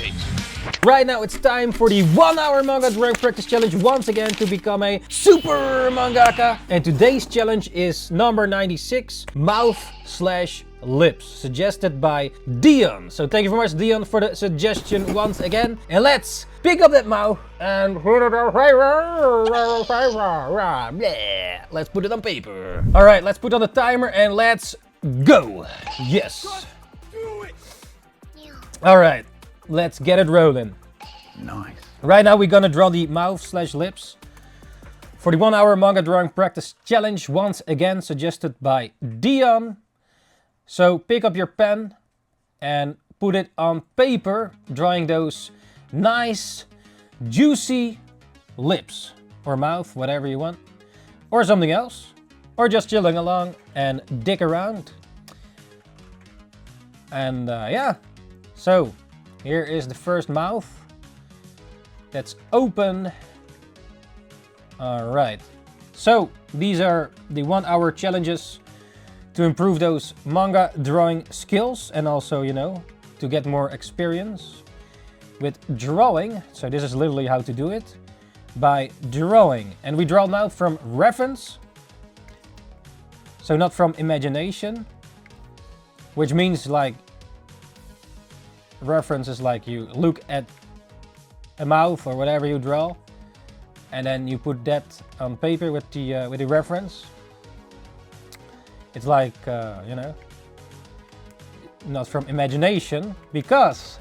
date. Right now it's time for the 1 hour manga drawing practice challenge once again to become a super mangaka. And today's challenge is number 96, mouth/lips, suggested by Dion. So thank you very much, Dion, for the suggestion once again. And let's pick up that mouth and let's put it on paper. All right, let's put on the timer and let's go. Yes. All right, let's get it rolling. Nice. Right now we're gonna draw the mouth/lips for the 1 hour manga drawing practice challenge, once again suggested by Dion. So pick up your pen and put it on paper, drawing those nice juicy lips or mouth, whatever you want, or something else, or just chilling along and dick around. And yeah, so here is the first mouth. That's open. All right. So these are the 1 hour challenges to improve those manga drawing skills and also, you know, to get more experience with drawing. So this is literally how to do it, by drawing. And we draw now from reference. So not from imagination, which means like reference is like you look at a mouth or whatever you draw, and then you put that on paper with the reference. It's like you know, not from imagination, because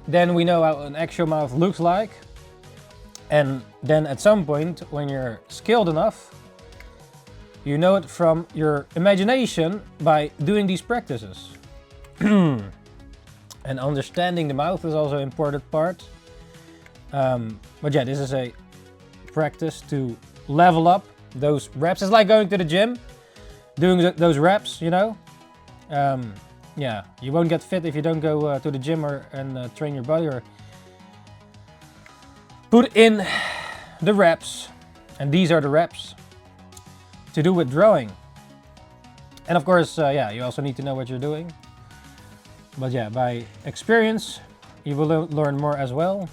then we know how an actual mouth looks like, and then at some point when you're skilled enough, you know it from your imagination by doing these practices. And understanding the mouth is also an important part. But yeah, this is a practice to level up those reps. It's like going to the gym, doing those reps, you know. Yeah, you won't get fit if you don't go to the gym and train your body or put in the reps. And these are the reps to do with drawing. And of course, yeah, you also need to know what you're doing. But yeah, by experience, you will learn more as well.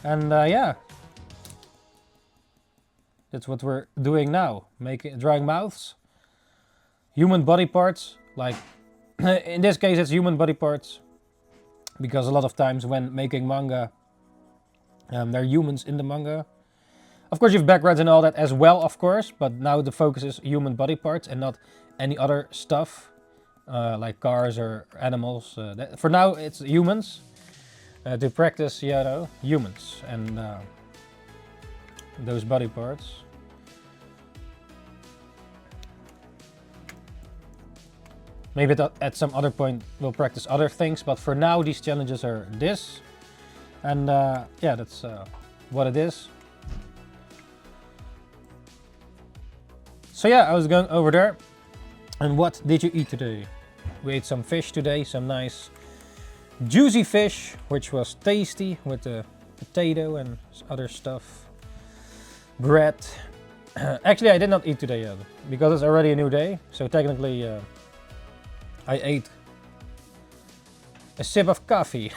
And yeah, that's what we're doing now. Drawing mouths, human body parts. Like in this case, it's human body parts, because a lot of times when making manga, there are humans in the manga. Of course, you have backgrounds and all that as well, of course. But now the focus is human body parts and not any other stuff. Like cars or animals. For now, it's humans. To practice, you know, humans and those body parts. Maybe at some other point we'll practice other things, but for now these challenges are this. And yeah, that's what it is. So yeah, I was going over there. And what did you eat today? We ate some fish today, some nice juicy fish, which was tasty with the potato and other stuff. Bread. Actually, I did not eat today yet, because it's already a new day. So technically, I ate a sip of coffee.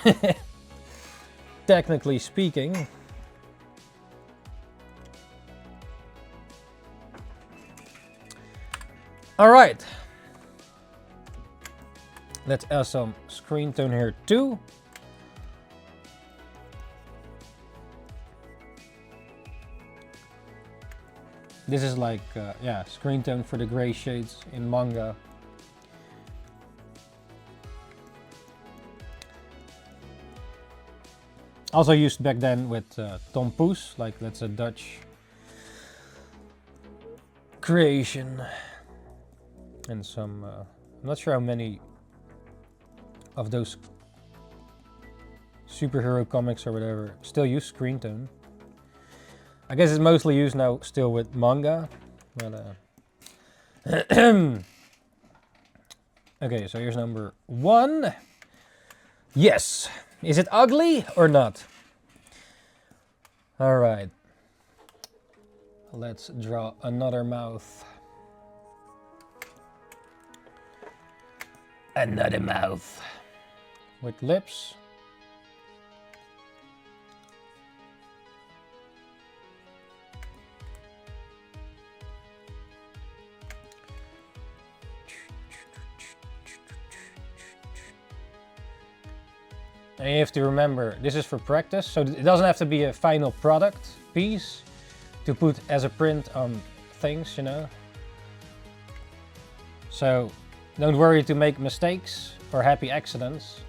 Technically speaking. All right, let's add some screen tone here too. This is like, yeah, screen tone for the gray shades in manga. Also used back then with Tom Poes, like that's a Dutch creation. And some, I'm not sure how many of those superhero comics or whatever still use screen tone. I guess it's mostly used now still with manga. But, okay, so here's number 1. Yes. Is it ugly or not? All right. Let's draw another mouth. Another mouth. With lips. And you have to remember, this is for practice, so it doesn't have to be a final product piece to put as a print on things, you know. So don't worry to make mistakes or happy accidents.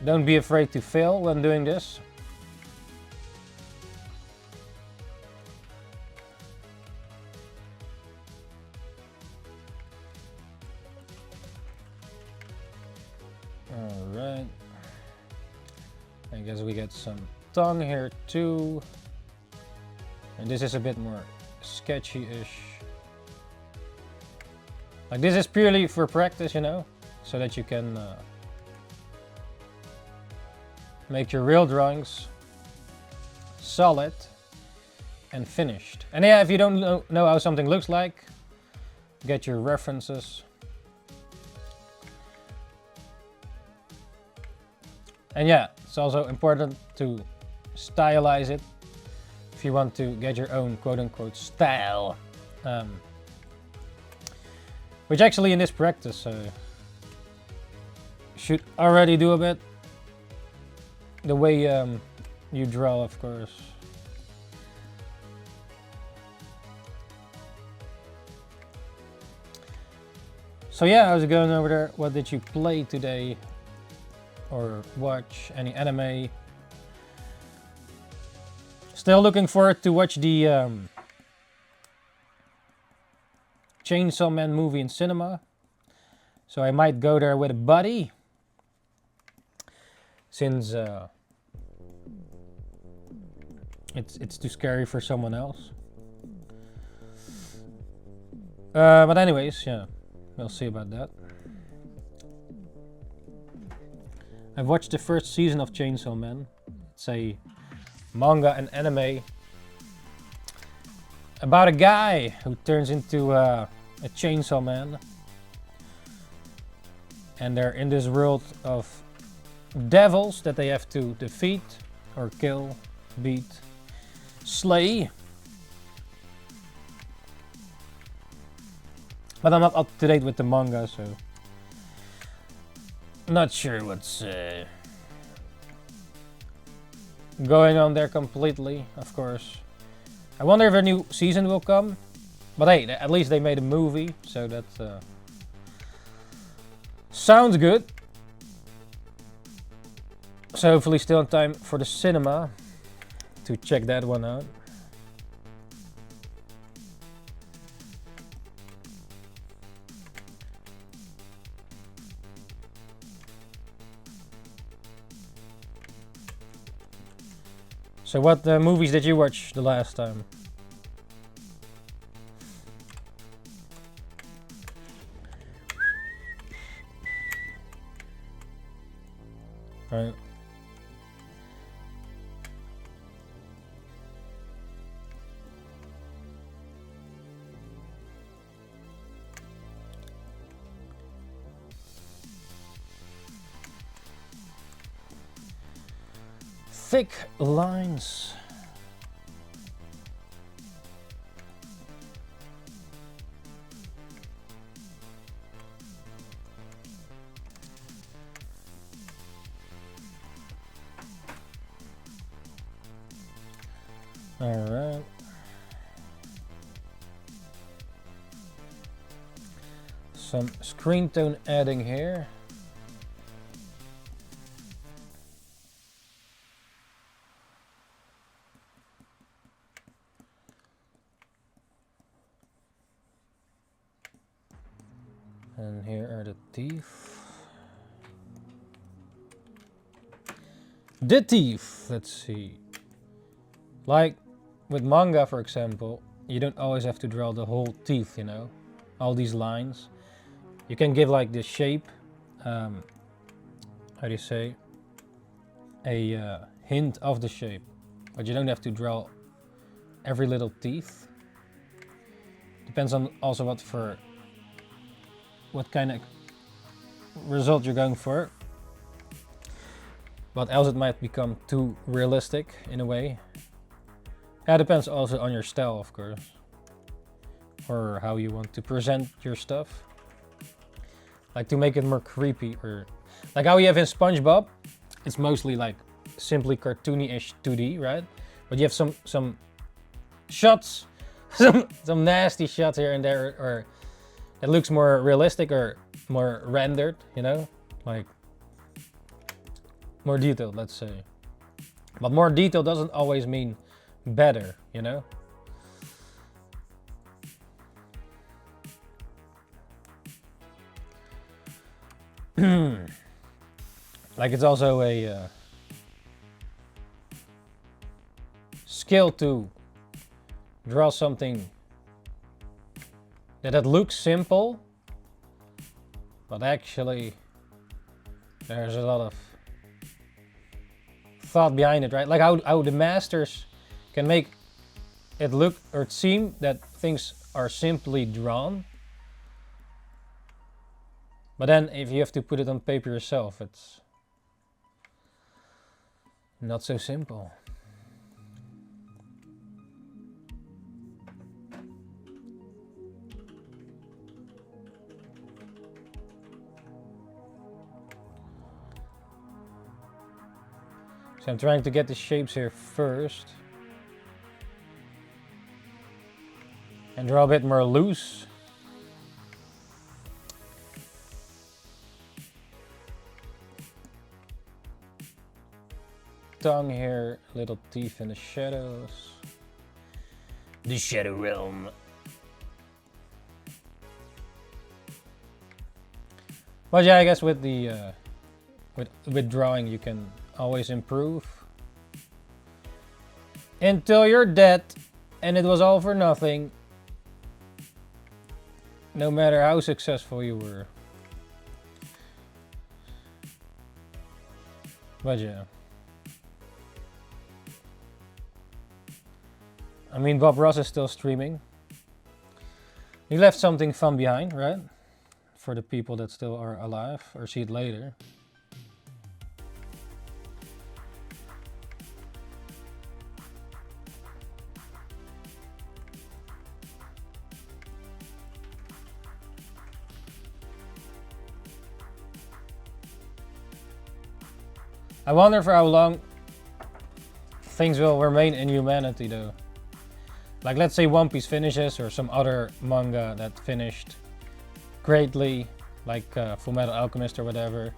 Don't be afraid to fail when doing this. Alright. I guess we get some tongue here too. And this is a bit more sketchy-ish. Like this is purely for practice, you know, so that you can make your real drawings solid and finished. And yeah, if you don't know how something looks like, get your references. And yeah, it's also important to stylize it if you want to get your own quote-unquote style. Which actually in this practice should already do a bit. The way you draw, of course. So yeah, how's it going over there? What did you play today? Or watch any anime? Still looking forward to watch the Chainsaw Man movie in cinema. So I might go there with a buddy. Since it's too scary for someone else. But anyways, yeah, we'll see about that. I've watched the first season of Chainsaw Man. It's a manga and anime about a guy who turns into a chainsaw man. And they're in this world of devils that they have to defeat or kill, beat, slay. But I'm not up to date with the manga, so not sure what's going on there completely, of course. I wonder if a new season will come. But hey, at least they made a movie, so that sounds good. So hopefully still in time for the cinema to check that one out. So what movies did you watch the last time? Right. Thick lines. All right. Some screen tone adding here. And here are the teeth. The teeth, let's see. Like with manga, for example, you don't always have to draw the whole teeth, you know, all these lines. You can give like the shape, how do you say, a hint of the shape, but you don't have to draw every little teeth. Depends on also what for what kind of result you're going for. But else it might become too realistic in a way. That depends also on your style, of course. Or how you want to present your stuff. Like to make it more creepy, or like how you have in SpongeBob. It's mostly like simply cartoony-ish 2D, right? But you have some shots, some nasty shots here and there, or it looks more realistic or more rendered, you know, like more detailed, let's say. But more detail doesn't always mean better, you know. Like it's also a skill to draw something that looks simple, but actually there's a lot of thought behind it, right? Like how the masters can make it look or seem that things are simply drawn. But then if you have to put it on paper yourself, it's not so simple. So I'm trying to get the shapes here first. And draw a bit more loose. Tongue here, little teeth in the shadows. The shadow realm. But yeah, I guess with the with drawing you can always improve. Until you're dead and it was all for nothing. No matter how successful you were. But yeah. I mean, Bob Ross is still streaming. He left something fun behind, right? For the people that still are alive or see it later. I wonder for how long things will remain in humanity though. Like let's say One Piece finishes or some other manga that finished greatly, like Fullmetal Alchemist or whatever.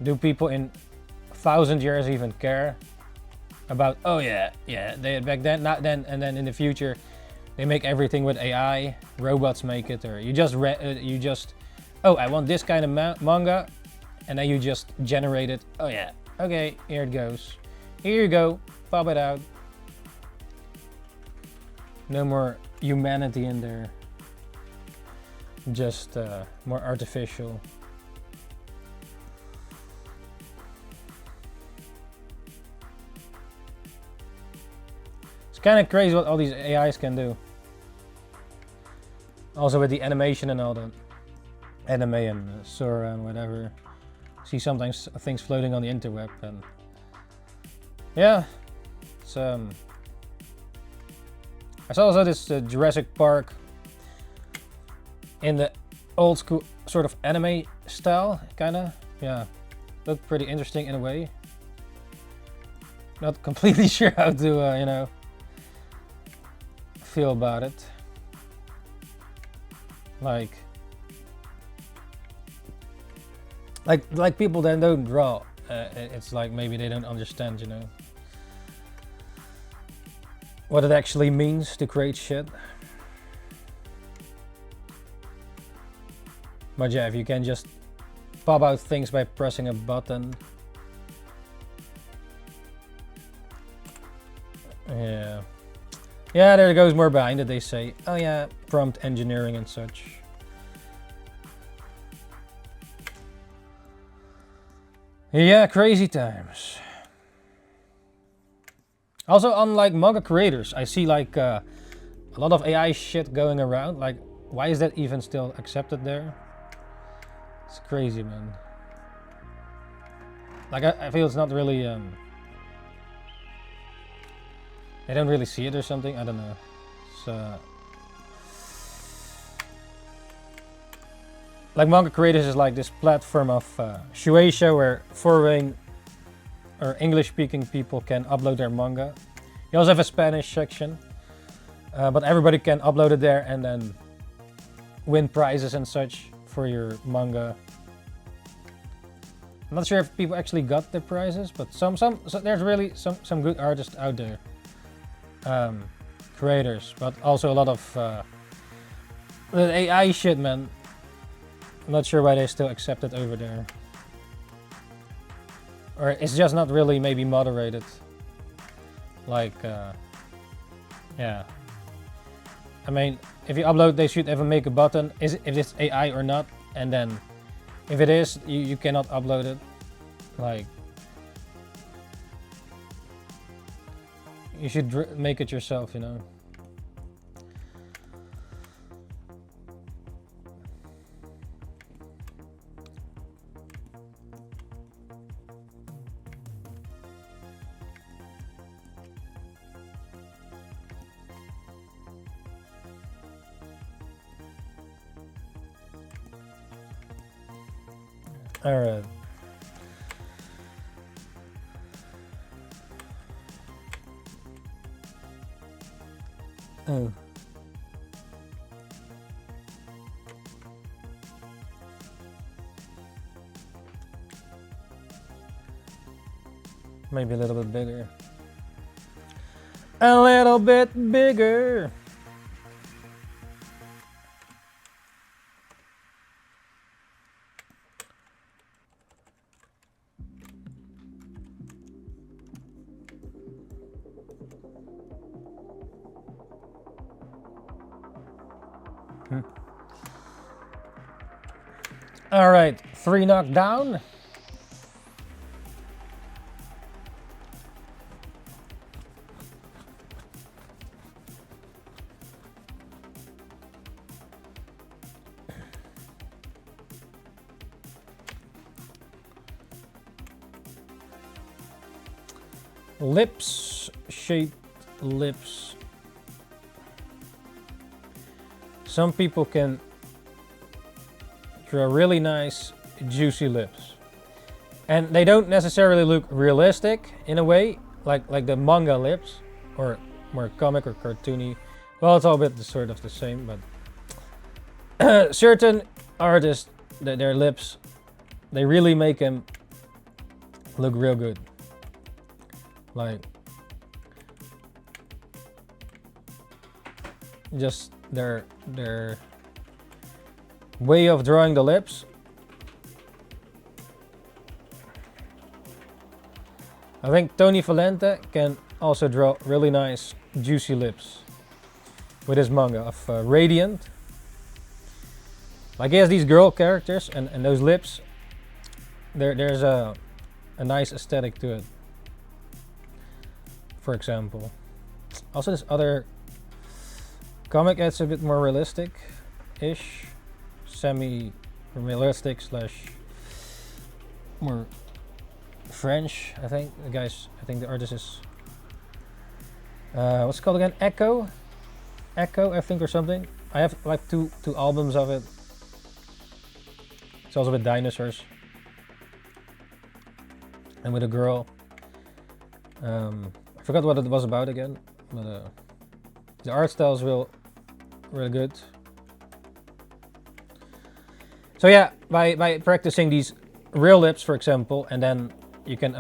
Do people in 1,000 years even care about, oh yeah, they back then, not then, and then in the future they make everything with AI, robots make it, or you just oh, I want this kind of manga, and then you just generate it. Oh yeah, okay, here it goes. Here you go, pop it out. No more humanity in there. Just more artificial. It's kind of crazy what all these AIs can do. Also with the animation and all that. Anime and Sora and whatever. See sometimes things floating on the interweb and yeah, it's I saw also this Jurassic Park in the old school sort of anime style, kinda. Yeah, looked pretty interesting in a way. Not completely sure how to, you know, feel about it. Like people that don't draw, it's like maybe they don't understand, you know, what it actually means to create shit. But yeah, if you can just pop out things by pressing a button. Yeah. Yeah, there goes more behind it, they say. Oh yeah, prompt engineering and such. Yeah, crazy times. Also, unlike manga creators, I see like a lot of AI shit going around. Like, why is that even still accepted there? It's crazy, man. Like I feel it's not really they don't really see it or something. I don't know. So like Manga Creators is like this platform of Shueisha where foreign or English-speaking people can upload their manga. You also have a Spanish section, but everybody can upload it there and then win prizes and such for your manga. I'm not sure if people actually got the prizes, but so there's really some good artists out there, creators, but also a lot of the AI shit, man. I'm not sure why they still accept it over there, or it's just not really maybe moderated. Like, yeah. I mean, if you upload, they should ever make a button if it's AI or not, and then if it is, you cannot upload it. Like, you should make it yourself, you know. All right. Oh. Maybe a little bit bigger. A little bit bigger. All right, 3 knocked down. Lips, shaped lips. Some people can draw really nice, juicy lips. And they don't necessarily look realistic in a way, like the manga lips, or more comic or cartoony. Well, it's all a bit sort of the same, but certain artists, their lips, they really make them look real good. Like, just their way of drawing the lips. I think Tony Valente can also draw really nice, juicy lips with his manga of Radiant. Like, he has these girl characters, and those lips, there's a nice aesthetic to it. For example, also this other comic that's a bit more realistic-ish, semi-realistic slash more French. I think the artist is what's it called again? Echo, I think, or something. I have like two albums of it. It's also with dinosaurs and with a girl. I forgot what it was about again, but the art style is real good. So yeah, by practicing these real lips, for example, and then you can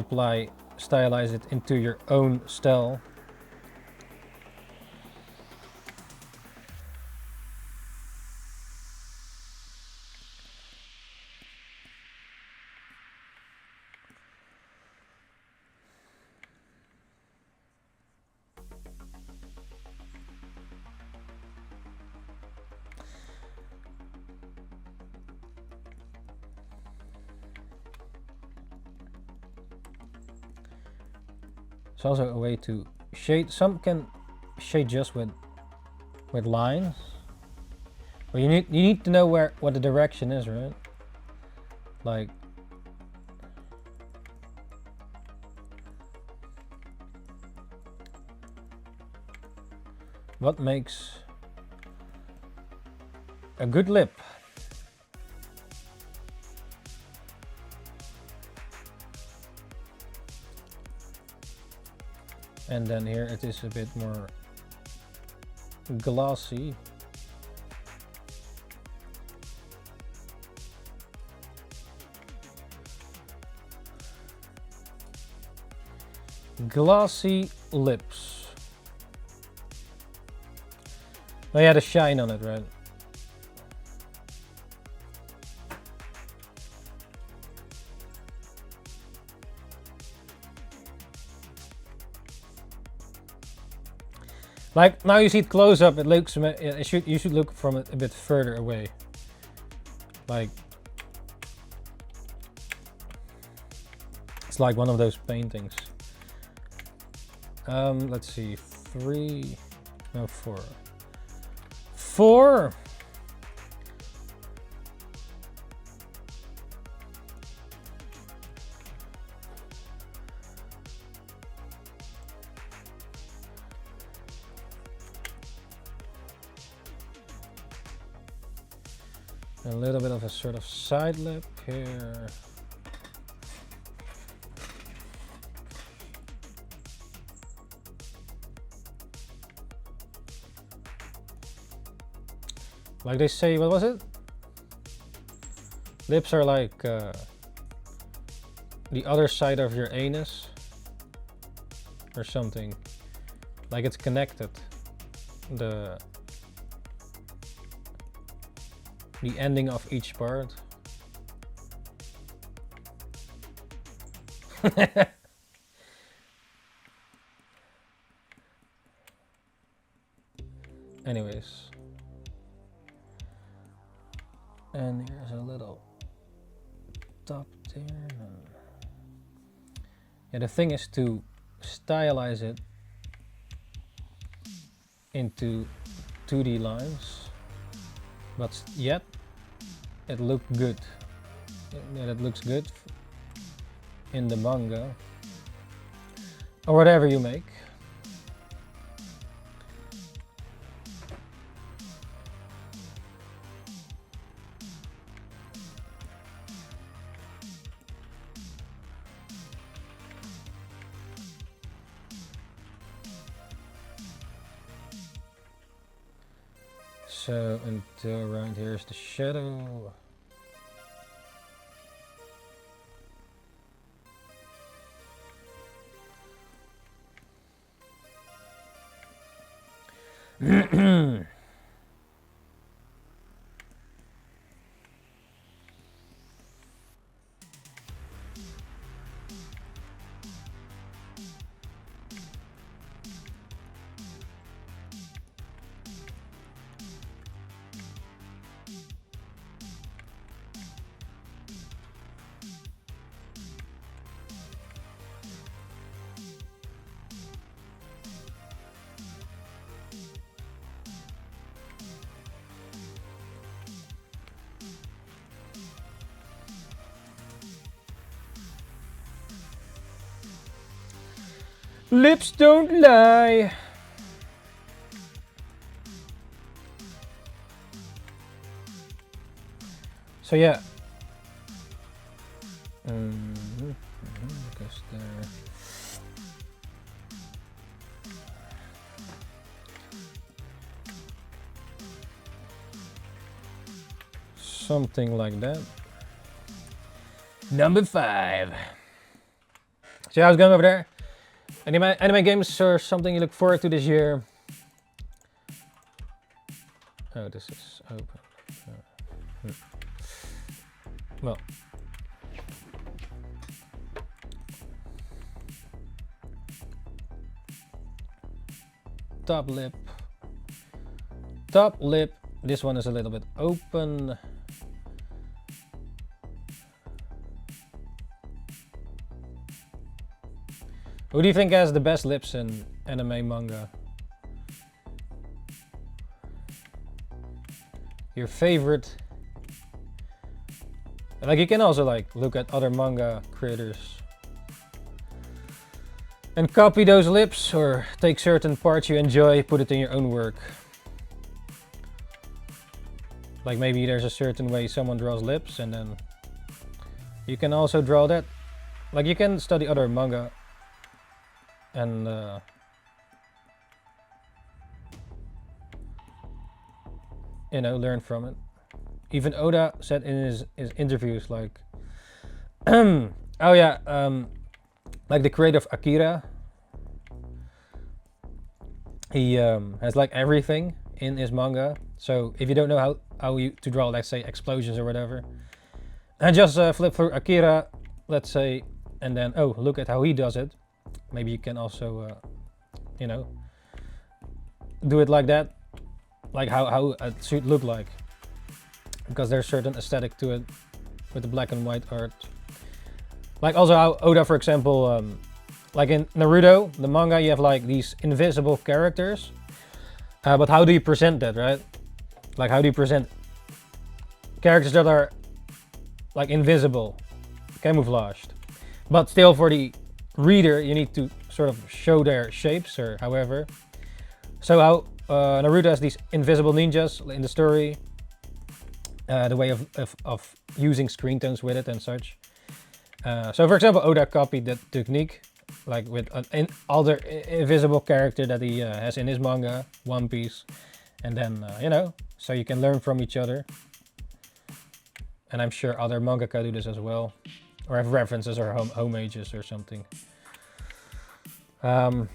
stylize it into your own style. It's also a way to shade. Some can shade just with lines, but you need to know what the direction is, right? Like, what makes a good lip? And then here it is a bit more glossy. Glossy lips. Oh yeah, the shine on it, right? Like now you see it close up, it looks, you should look from it a bit further away. Like, it's like one of those paintings. Let's see, 3, no 4. 4. A little bit of a sort of side lip here. Like they say, what was it? Lips are like the other side of your anus or something. Like it's connected. The ending of each part. Anyways. And here's a little top there. Yeah, the thing is to stylize it into 2D lines, but yet it looked good. Yeah, it looks good in the manga or whatever you make. So until around here is the shadow. Lips don't lie. So yeah. Because there. Something like that. Number 5. See how it's going over there? Anime games or something you look forward to this year? Oh, this is open. Well. Top lip. Top lip. This one is a little bit open. Who do you think has the best lips in anime manga? Your favorite Like you can also like look at other manga creators and copy those lips, or take certain parts you enjoy, put it in your own work. Like maybe there's a certain way someone draws lips, and then you can also draw that. Like you can study other manga and you know, learn from it. Even Oda said in his interviews, like, oh yeah, like the creator of Akira, he has like everything in his manga. So if you don't know how to draw, let's say, explosions or whatever, and just flip through Akira, let's say, and then, oh, look at how he does it. Maybe you can also, you know, do it like that, like how it should look like, because there's certain aesthetic to it with the black and white art. Like also how Oda, for example, like in Naruto, the manga, you have like these invisible characters, but how do you present that, right? Like how do you present characters that are like invisible, camouflaged, but still for the reader you need to sort of show their shapes or however. So how Naruto has these invisible ninjas in the story, the way of using screen tones with it and such. So for example, Oda copied that technique, like with an other invisible character that he has in his manga, One Piece, and then you know, so you can learn from each other. And I'm sure other mangaka do this as well, or have references or homages or something. For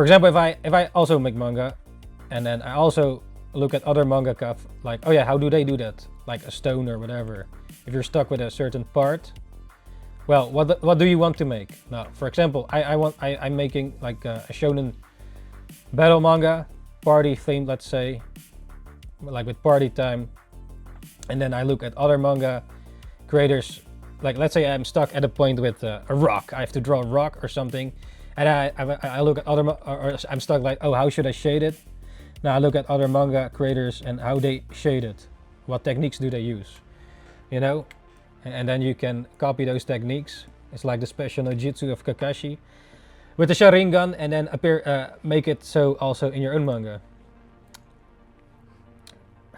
example, if I also make manga, and then I also look at other mangaka, like, oh yeah, how do they do that? Like a stone or whatever. If you're stuck with a certain part, well, what do you want to make? Now, for example, I'm making like a shonen battle manga, party themed, let's say, like with party time. And then I look at other manga creators, like let's say I'm stuck at a point with a rock. I have to draw a rock or something. And I look at other, or I'm stuck like, oh, how should I shade it? Now I look at other manga creators and how they shade it. What techniques do they use? You know? And then you can copy those techniques. It's like the special no jutsu of Kakashi with the Sharingan, and then make it so also in your own manga.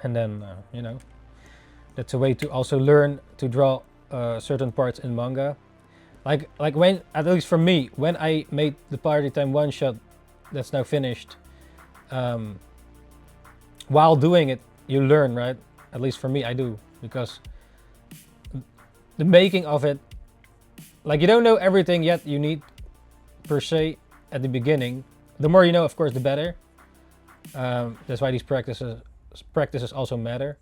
And then, you know, that's a way to also learn to draw certain parts in manga. Like when, at least for me, when I made the Party Time one shot that's now finished, while doing it, you learn, right? At least for me, I do, because the making of it, like you don't know everything yet you need per se at the beginning. The more you know, of course, the better. That's why these practices also matter.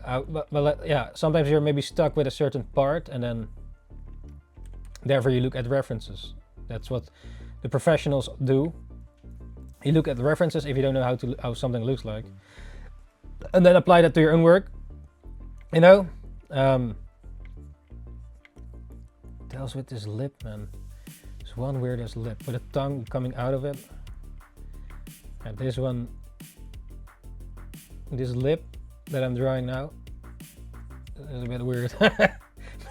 But yeah, sometimes you're maybe stuck with a certain part, and then therefore you look at references. That's what the professionals do. You look at the references if you don't know how something looks like, and then apply that to your own work. You know, tells with this lip, man. There's one weird as lip with a tongue coming out of it, and this one, this lip that I'm drawing now, is a bit weird.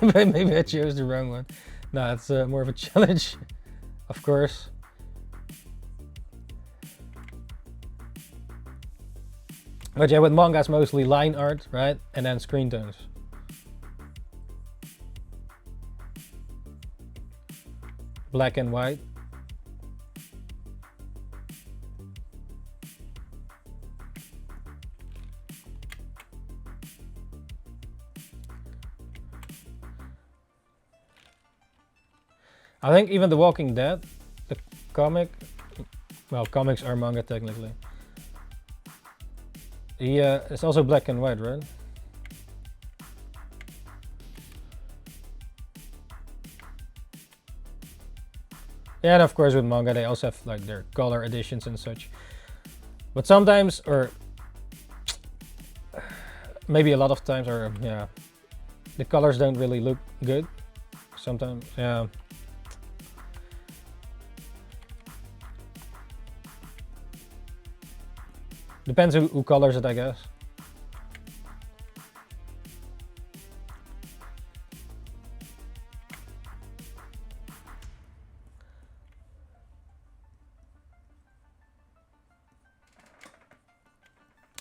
Maybe I chose the wrong one. No, it's more of a challenge, of course. But yeah, with manga it's mostly line art, right? And then screen tones. Black and white. I think even The Walking Dead, the comic, well, comics are manga technically. It's also black and white, right? Yeah, and of course with manga they also have like their color editions and such. But sometimes, or maybe a lot of times, or yeah, the colors don't really look good. Sometimes, yeah. Depends who colors it, I guess.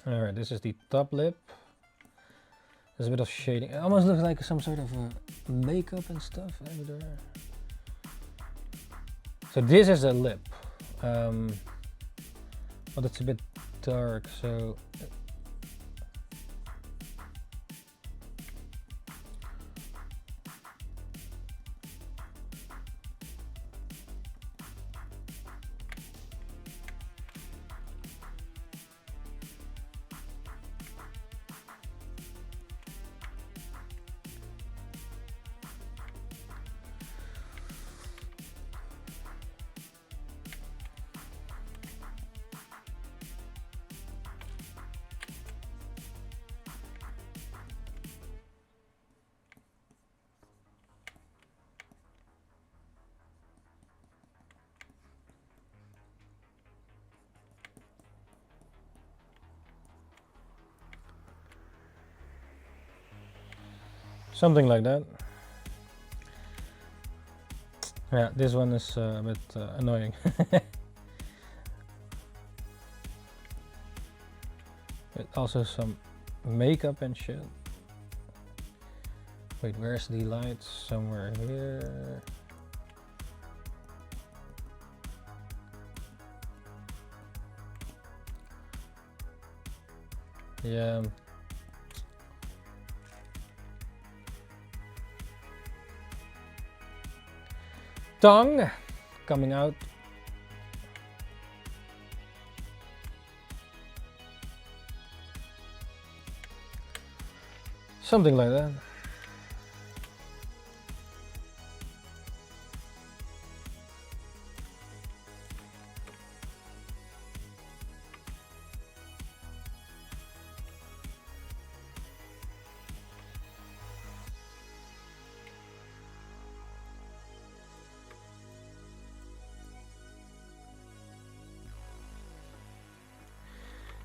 Alright, this is the top lip. There's a bit of shading. It almost looks like some sort of makeup and stuff over there. So this is a lip. But it's a bit dark, so... something like that. Yeah, this one is a bit annoying. But also some makeup and shit. Wait, where's the light? Somewhere here. Yeah. Tongue coming out. Something like that.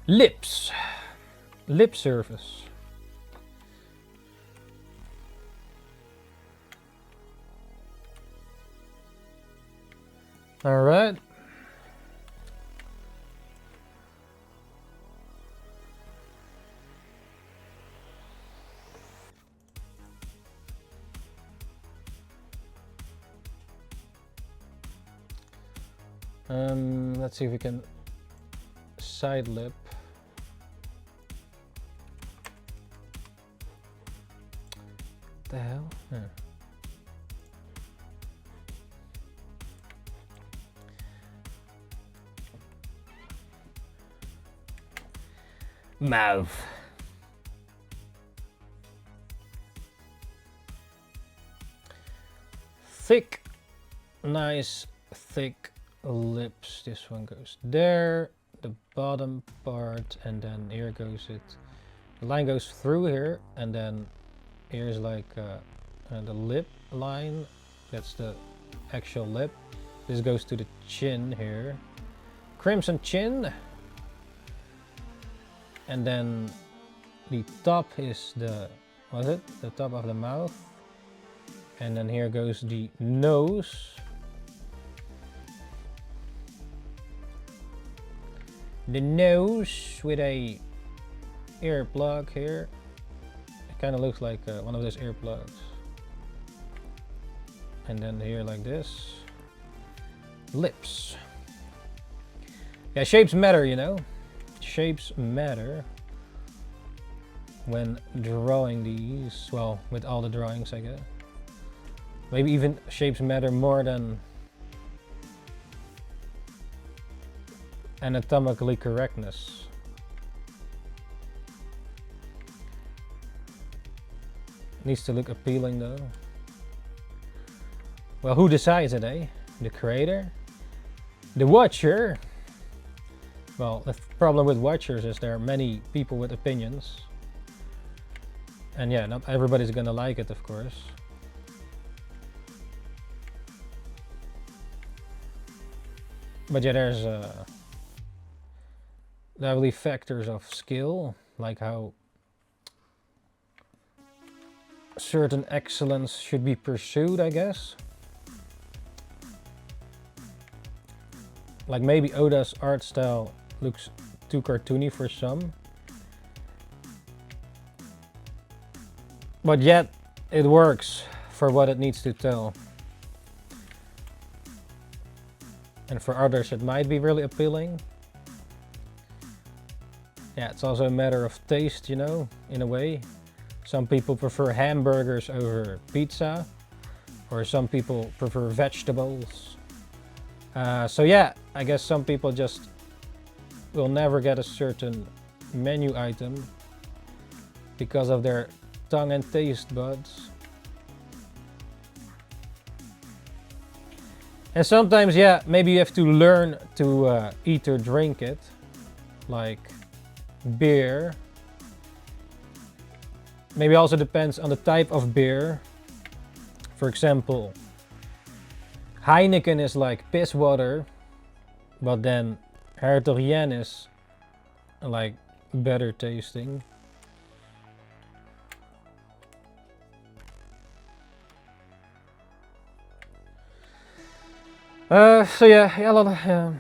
Lips. Lip surface. All right. Let's see if we can side lip. What the hell? Yeah. Mouth. Thick, nice, thick lips. This one goes there, the bottom part, and then here goes it. The line goes through here, and then here's like the lip line. That's the actual lip. This goes to the chin here. Crimson chin. And then the top is the, what is it? The top of the mouth. And then here goes the nose. The nose with a ear plug here. It kind of looks like one of those earplugs. And then here like this. Lips. Yeah, shapes matter, you know. Shapes matter when drawing these. Well, with all the drawings, I guess. Maybe even shapes matter more than anatomically correctness. Needs to look appealing though. Well, who decides it, eh? The creator? The watcher? Well, the problem with watchers is there are many people with opinions. And yeah, not everybody's gonna like it, of course. But yeah, definitely factors of skill, like how certain excellence should be pursued, I guess. Like maybe Oda's art style looks too cartoony for some. But yet, it works for what it needs to tell. And for others it might be really appealing. Yeah, it's also a matter of taste, you know, in a way. Some people prefer hamburgers over pizza, or some people prefer vegetables. So yeah, I guess some people just will never get a certain menu item because of their tongue and taste buds. And sometimes, yeah, maybe you have to learn to eat or drink it, like beer. Maybe also depends on the type of beer. For example, Heineken is like piss water, but then Hertogien is like better tasting. So yeah, a lot of,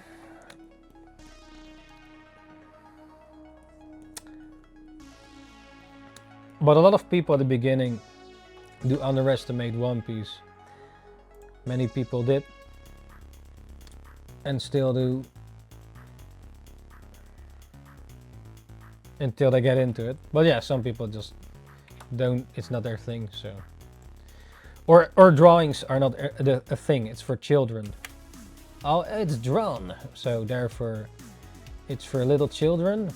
but a lot of people at the beginning do underestimate One Piece. Many people did, and still do, until they get into it. But yeah, some people just don't, it's not their thing, so. Or drawings are not a thing, it's for children. Oh, it's drawn, so therefore it's for little children.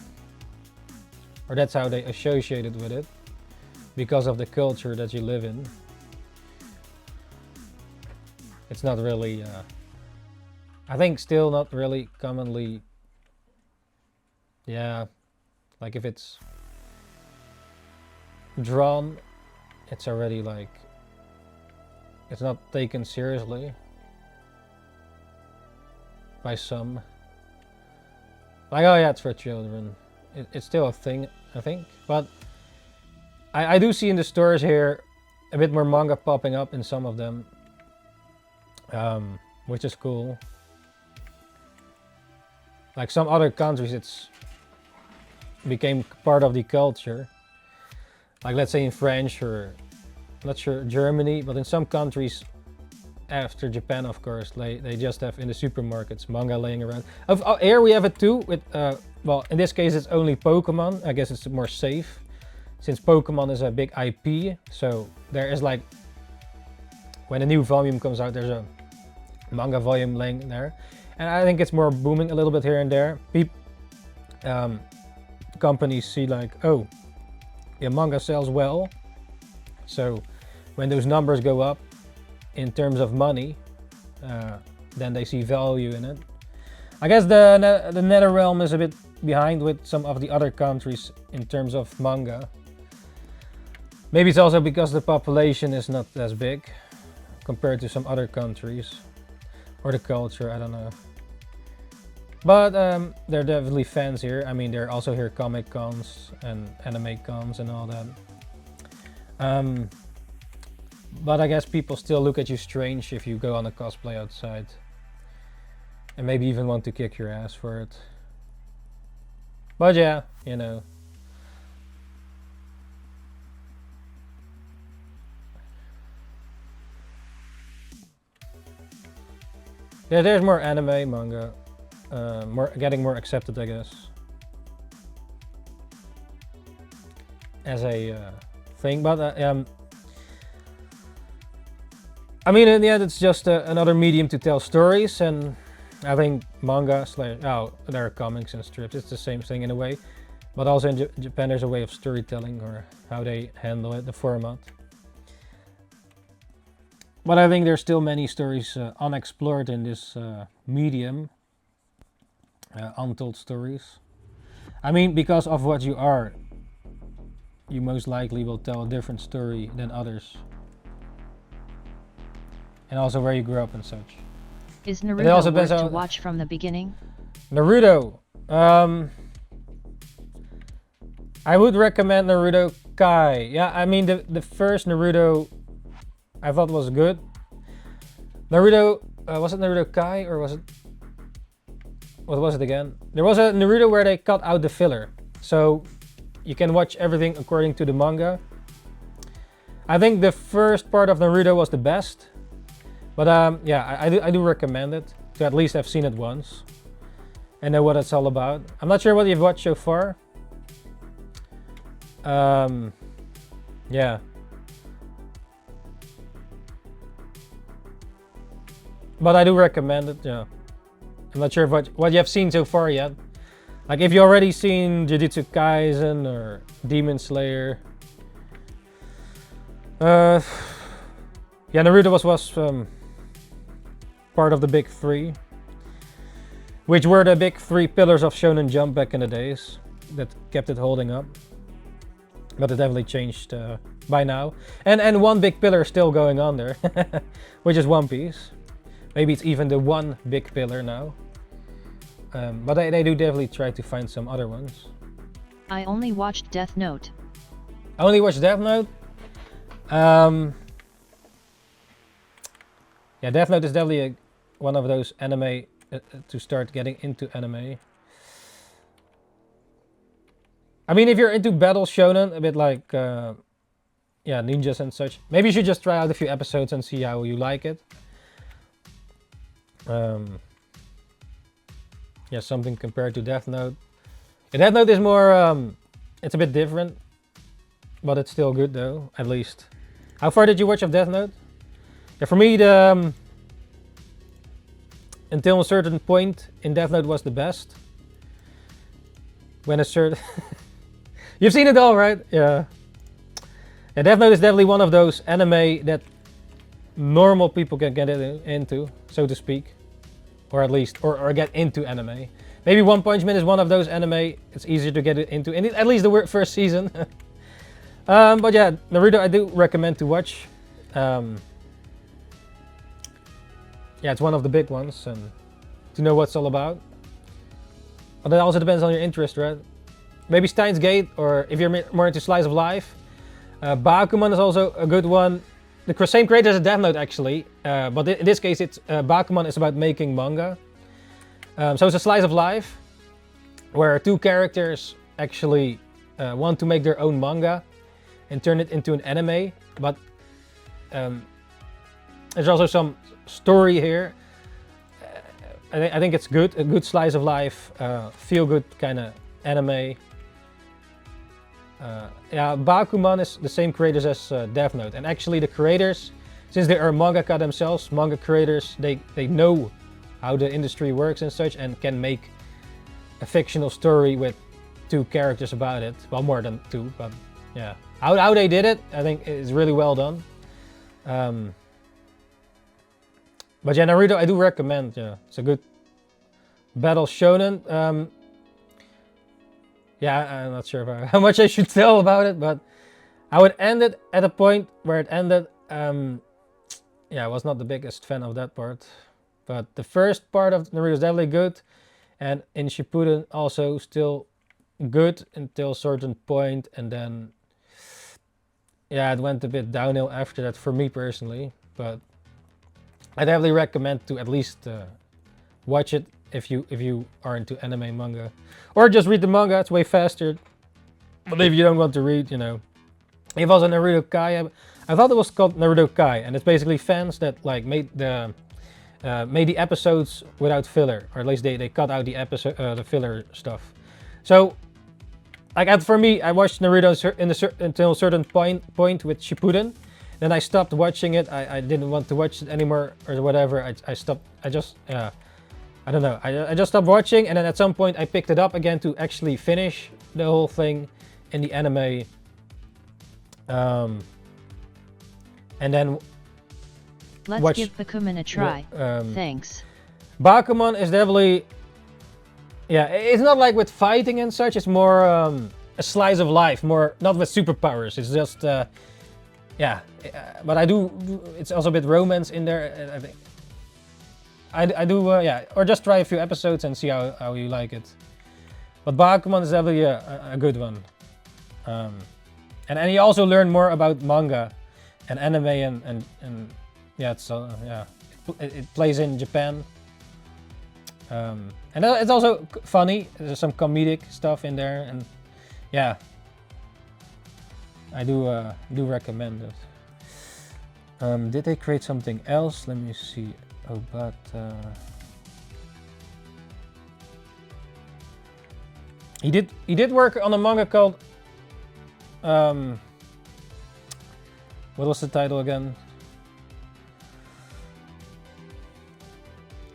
Or that's how they associate it with it, because of the culture that you live in. It's not really, I think still not really commonly, yeah, like if it's drawn, it's already like, it's not taken seriously by some. Like, oh yeah, it's for children. It's still a thing, I think. But I do see in the stores here a bit more manga popping up in some of them, which is cool. Like some other countries, it's became part of the culture. Like let's say in French, or I'm not sure Germany, but in some countries, after Japan of course, they just have in the supermarkets manga laying around. Here we have it too with, well in this case it's only Pokemon. I guess it's more safe, since Pokemon is a big IP, so there is like, when a new volume comes out, there's a manga volume laying there. And I think it's more booming a little bit here and there. Companies see like, oh, yeah, manga sells well, so when those numbers go up in terms of money, then they see value in it. I guess the NetherRealm is a bit behind with some of the other countries in terms of manga. Maybe it's also because the population is not as big compared to some other countries, or the culture, I don't know. But there are definitely fans here. I mean, there are also here comic cons and anime cons and all that. But I guess people still look at you strange if you go on a cosplay outside, and maybe even want to kick your ass for it. But yeah, you know. Yeah, there's more anime, manga, getting more accepted, I guess, as a thing. But I mean, in the end, it's just another medium to tell stories, and I think manga, there are comics and strips, it's the same thing in a way. But also in Japan, there's a way of storytelling, or how they handle it, the format. But I think there's still many stories unexplored in this medium, untold stories. I mean, because of what you are, you most likely will tell a different story than others. And also where you grew up and such. Is Naruto worth to watch from the beginning? Naruto, I would recommend Naruto Kai. Yeah, I mean the first Naruto I thought was good. Naruto, was it Naruto Kai or was it... What was it again? There was a Naruto where they cut out the filler. So you can watch everything according to the manga. I think the first part of Naruto was the best. But yeah, I do recommend it. To at least have seen it once. And know what it's all about. I'm not sure what you've watched so far. Yeah. But I do recommend it, yeah. I'm not sure what you have seen so far yet. Like if you already seen Jujutsu Kaisen or Demon Slayer. Yeah, Naruto was part of the big three. Which were the big three pillars of Shonen Jump back in the days. That kept it holding up. But it definitely changed by now. And one big pillar is still going on there. Which is One Piece. Maybe it's even the one big pillar now. But they do definitely try to find some other ones. I only watched Death Note. I only watched Death Note? Yeah, Death Note is definitely one of those anime to start getting into anime. I mean, if you're into battle shonen, a bit like yeah, ninjas and such, maybe you should just try out a few episodes and see how you like it. Yeah, something compared to Death Note. Yeah, Death Note is more, it's a bit different, but it's still good though, at least. How far did you watch of Death Note? Yeah, for me, the until a certain point in Death Note was the best. When a certain... You've seen it all, right? Yeah. Yeah, Death Note is definitely one of those anime that normal people can get into, so to speak. Or at least, or get into anime. Maybe One Punch Man is one of those anime it's easier to get into, at least the first season. But yeah, Naruto I do recommend to watch. Yeah, it's one of the big ones, and to know what's all about. But that also depends on your interest, right? Maybe Steins Gate, or if you're more into slice of life. Bakuman is also a good one. The same creator as Death Note actually, but in this case it's Bakuman is about making manga. So it's a slice of life, where two characters actually want to make their own manga and turn it into an anime, but there's also some story here. I think it's good, a good slice of life, feel good kind of anime. Yeah, Bakuman is the same creators as Death Note, and actually the creators, since they are mangaka themselves, manga creators, they know how the industry works and such, and can make a fictional story with two characters about it. Well, more than two, but yeah. How they did it, I think is really well done. But yeah, Naruto I do recommend, yeah. It's a good battle shonen. Yeah, I'm not sure how much I should tell about it, but I would end it at a point where it ended. Yeah, I was not the biggest fan of that part. But the first part of Naruto is definitely good. And in Shippuden also still good until a certain point. And then, yeah, it went a bit downhill after that for me personally. But I definitely recommend to at least watch it if you are into anime manga, or just read the manga. It's way faster. But if you don't want to read, you know, if also Naruto Kai, I thought it was called Naruto Kai, and it's basically fans that like made the episodes without filler, or at least they cut out the episode the filler stuff. So like for me, I watched Naruto until a certain point with Shippuden. Then I stopped watching it. I didn't want to watch it anymore or whatever. I stopped. I just I don't know. I just stopped watching, and then at some point I picked it up again to actually finish the whole thing in the anime. And then let's give Bakuman a try. Thanks. Bakuman is definitely, yeah, it's not like with fighting and such. It's more a slice of life, more not with superpowers. It's just yeah, but I do. It's also a bit romance in there. I think. I do, yeah, or just try a few episodes and see how you like it. But Bakuman is definitely a good one. And you also learn more about manga and anime and yeah, it's yeah, it plays in Japan. And it's also funny. There's some comedic stuff in there, and yeah, I do recommend it. Did they create something else? Let me see. Oh, but he did work on a manga called what was the title again?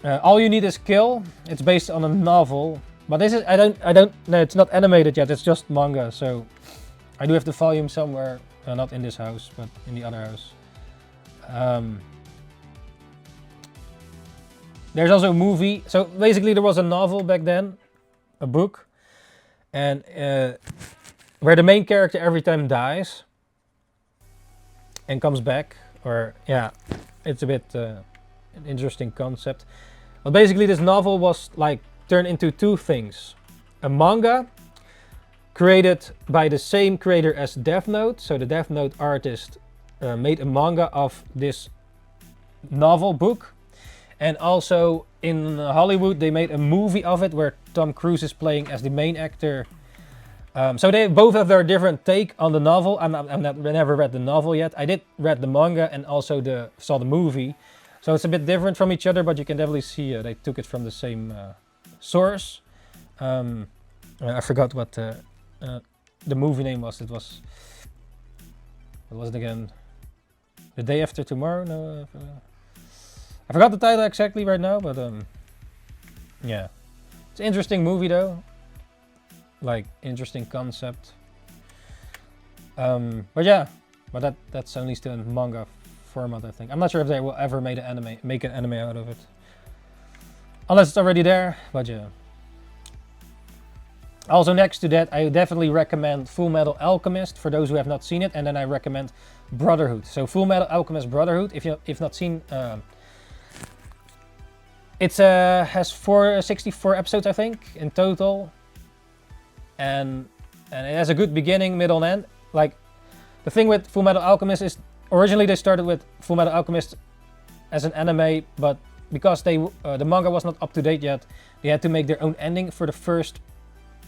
All You Need Is Kill. It's based on a novel, but this is I don't no, it's not animated yet. It's just manga, so I do have the volume somewhere, not in this house, but in the other house. There's also a movie. So basically, there was a novel back then, a book, and where the main character every time dies and comes back, or yeah, it's a bit an interesting concept. But basically, this novel was like turned into two things: a manga created by the same creator as Death Note. So the Death Note artist made a manga of this novel book, and also in Hollywood they made a movie of it where Tom Cruise is playing as the main actor. So they both have their different take on the novel. I never read the novel yet. I did read the manga and also saw the movie. So it's a bit different from each other, but you can definitely see they took it from the same source. I forgot what the movie name was. What was it again? The Day After Tomorrow? No, I forgot the title exactly right now, but yeah, it's an interesting movie though. Like, interesting concept. But yeah, but that's only still in manga format, I think. I'm not sure if they will ever make an anime out of it, unless it's already there. But yeah. Also, next to that, I definitely recommend Full Metal Alchemist for those who have not seen it, and then I recommend Brotherhood. So Full Metal Alchemist Brotherhood, if you've not seen, it has 64 episodes, I think, in total. And it has a good beginning, middle, and end. Like, the thing with Full Metal Alchemist is originally they started with Full Metal Alchemist as an anime, but because the manga was not up to date yet, they had to make their own ending for the first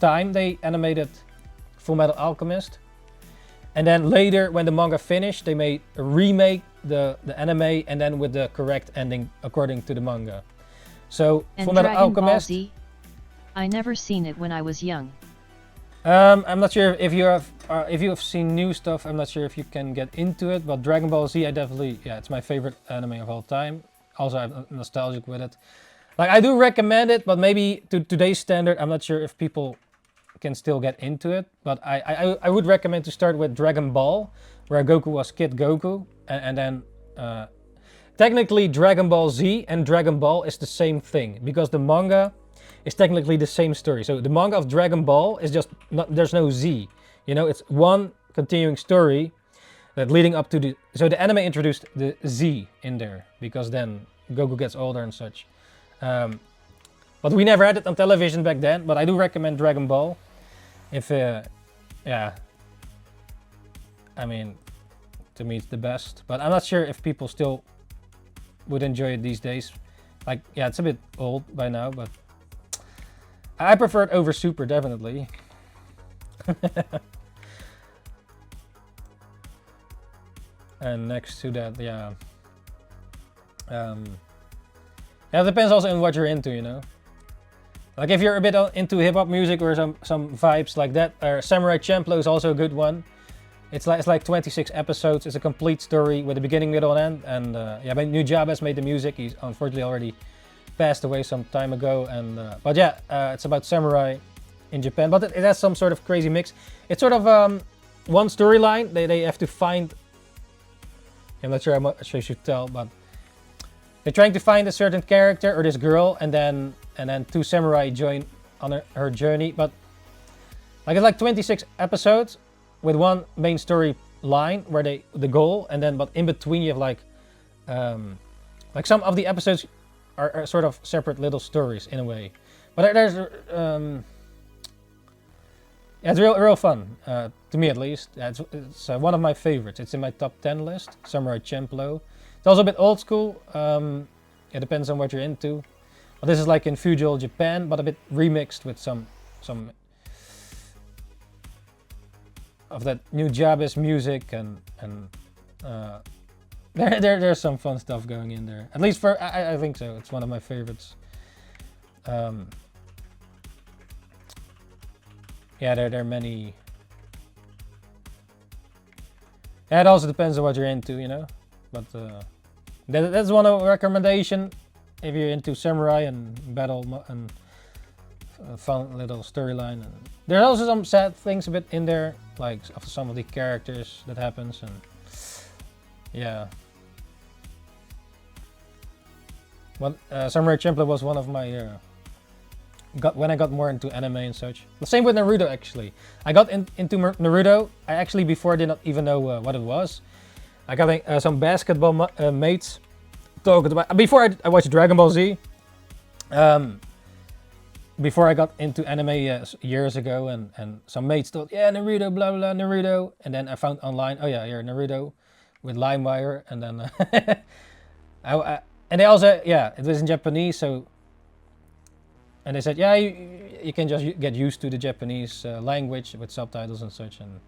time they animated Full Metal Alchemist. And then later, when the manga finished, they made a remake the anime, and then with the correct ending according to the manga. So and Full Metal Alchemist. Ball Z? I never seen it when I was young. I'm not sure if you have seen new stuff. I'm not sure if you can get into it, but Dragon Ball Z, I definitely, yeah, it's my favorite anime of all time. Also, I'm nostalgic with it. Like, I do recommend it, but maybe to today's standard, I'm not sure if people can still get into it. But I would recommend to start with Dragon Ball, where Goku was Kid Goku, and then technically Dragon Ball Z and Dragon Ball is the same thing, because the manga is technically the same story. So the manga of Dragon Ball is just there's no Z, you know, it's one continuing story that leading up to so the anime introduced the Z in there, because then Goku gets older and such. But we never had it on television back then, but I do recommend Dragon Ball. If, yeah, I mean, to me it's the best, but I'm not sure if people still would enjoy it these days. Like, yeah, it's a bit old by now, but I prefer it over Super, definitely. And next to that, yeah. Yeah, it depends also on what you're into, you know. Like, if you're a bit into hip-hop music or some vibes like that, Samurai Champloo is also a good one. It's like 26 episodes. It's a complete story with a beginning, middle, and end. And yeah, NINJABOX made the music. He's unfortunately already passed away some time ago. And but yeah, it's about samurai in Japan. But it has some sort of crazy mix. It's sort of one storyline. They have to find. I'm not sure how much I should tell, but they're trying to find a certain character or this girl, and then two samurai join on her journey. But like, it's like 26 episodes with one main story line where the goal, and then but in between you have like some of the episodes are sort of separate little stories in a way. But there's Yeah, it's real fun, to me at least. Yeah, it's one of my favorites. It's in my top 10 list, Samurai Champloo. It's also a bit old school. It depends on what you're into. But this is like in feudal Japan, but a bit remixed with some of that new Japanese music and there's some fun stuff going in there. At least for I think so. It's one of my favorites. Yeah, there are many. Yeah, it also depends on what you're into, you know. But that's one of recommendation if you're into samurai and battle and fun little storyline. And there's also some sad things a bit in there, like of some of the characters that happens, and yeah. Well, Samurai Champloo was one of my when I got more into anime and such. The same with Naruto actually. I got into Naruto. I actually before did not even know what it was. I got some basketball mates talking about before I watched Dragon Ball Z. Before I got into anime years ago, and some mates thought, yeah, Naruto, blah blah Naruto, and then I found online, oh yeah, here Naruto, with LimeWire, and then and they also, yeah, it was in Japanese, so. And they said, yeah, you can just get used to the Japanese language with subtitles and such, and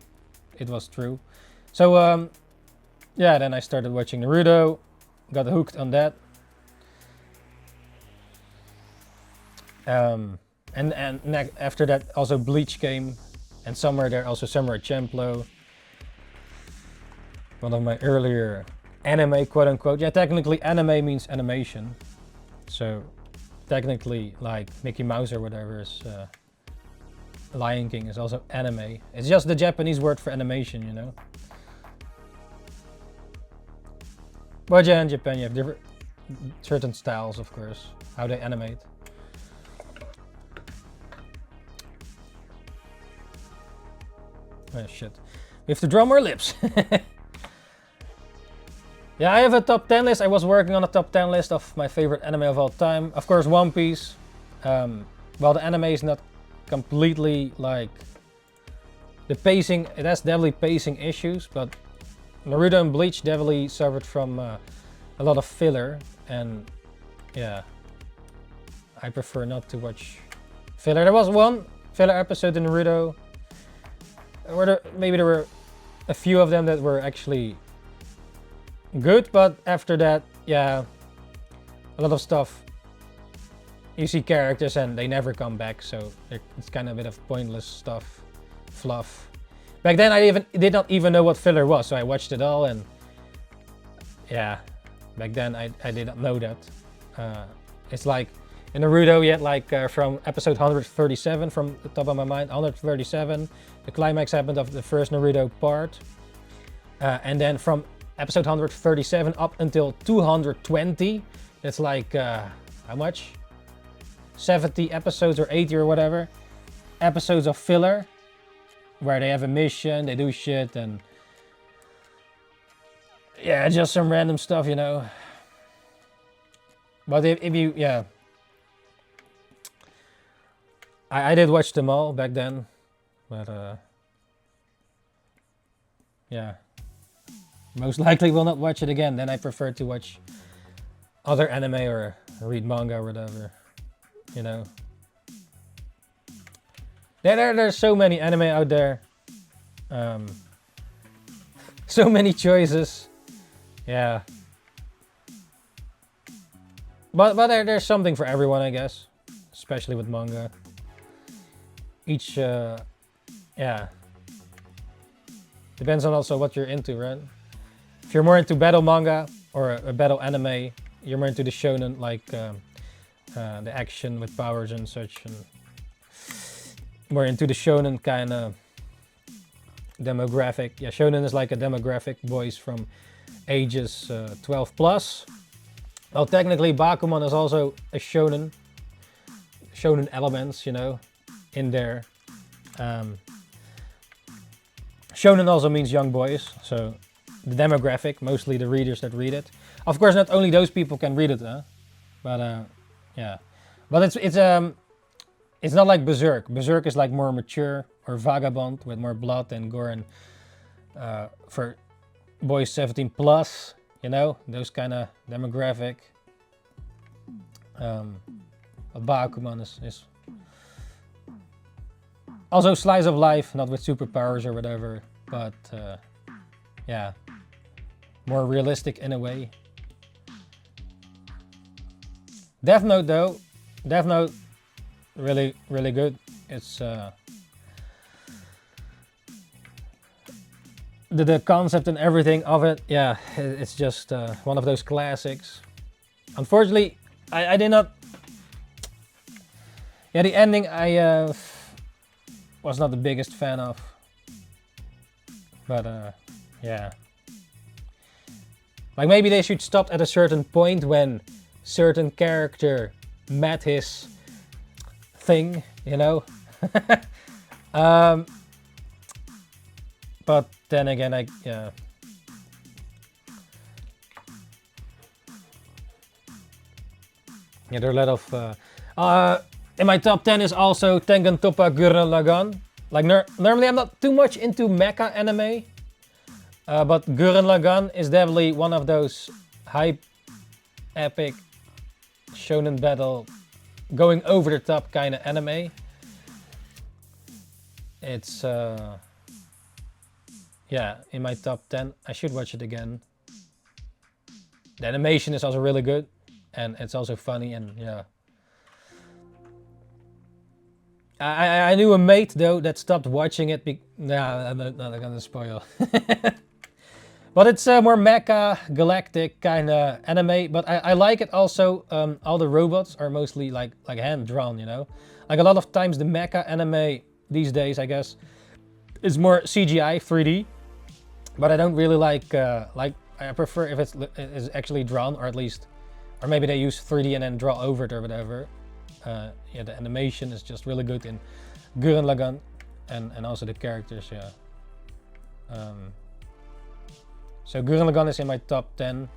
it was true. So, yeah, then I started watching Naruto, got hooked on that. And after that, also Bleach came, and somewhere there also Samurai Champloo. One of my earlier anime, quote unquote. Yeah, technically anime means animation. So, technically, like Mickey Mouse or whatever is Lion King is also anime. It's just the Japanese word for animation, you know. But yeah, in Japan you have different certain styles, of course, how they animate. Oh shit, we have to draw more lips. Yeah, I have a top 10 list. I was working on a top 10 list of my favorite anime of all time. Of course, One Piece. While the anime is not completely like the pacing, it has definitely pacing issues, but Naruto and Bleach definitely suffered from a lot of filler, and yeah, I prefer not to watch filler. There was one filler episode in Naruto, where maybe there were a few of them that were actually good, but after that, yeah, a lot of stuff. You see characters and they never come back, so it's kind of a bit of pointless stuff, fluff. Back then, I did not even know what filler was, so I watched it all, and yeah, back then I did not know that. It's like in Naruto, you had like from episode 137, from the top of my mind, 137, the climax happened of the first Naruto part, and then from episode 137 up until 220, that's like how much? 70 episodes or 80 or whatever episodes of filler, where they have a mission, they do shit, and yeah, just some random stuff, you know. But if you, yeah, I did watch them all back then, but yeah, most likely will not watch it again. Then I prefer to watch other anime or read manga or whatever, you know. There's so many anime out there, so many choices, yeah. But there's something for everyone, I guess, especially with manga. Each, yeah, depends on also what you're into, right? If you're more into battle manga or a battle anime, you're more into the shonen, like the action with powers and such, and more into the shonen kind of demographic. Yeah, shonen is like a demographic, boys from ages 12 plus. Well, technically Bakuman is also a shonen elements, you know, in there. Shonen also means young boys, so the demographic, mostly the readers that read it. Of course, not only those people can read it, but yeah. But it's not like Berserk. Berserk is like more mature, or vagabond with more blood and gore and for boys 17 plus, you know, those kind of demographic. Bakuman is also slice of life, not with superpowers or whatever, but yeah, more realistic in a way. Death Note though, Death Note really good. It's the concept and everything of it, yeah, it's just one of those classics. Unfortunately, I did not. Yeah, the ending I was not the biggest fan of. But yeah. Like maybe they should stop at a certain point when certain character met his thing, you know. But then again, yeah. Yeah, there are a lot of in my top 10 is also Tengen Toppa Gurren Lagann. Like normally I'm not too much into mecha anime, but Gurren Lagann is definitely one of those hype, epic, shonen battle, going over the top kind of anime. It's yeah, in my top 10. I should watch it again. The animation is also really good, and it's also funny, and yeah. I knew a mate though that stopped watching it. Nah, I'm not gonna spoil. But it's more mecha, galactic kind of anime. But I like it also. All the robots are mostly like hand drawn, you know. Like a lot of times the mecha anime these days, I guess, is more CGI, 3D. But I don't really like I prefer if it's actually drawn, or at least, or maybe they use 3D and then draw over it or whatever. Yeah, the animation is just really good in Gurren Lagann, and also the characters, yeah. So Gurren Lagann is in my top 10.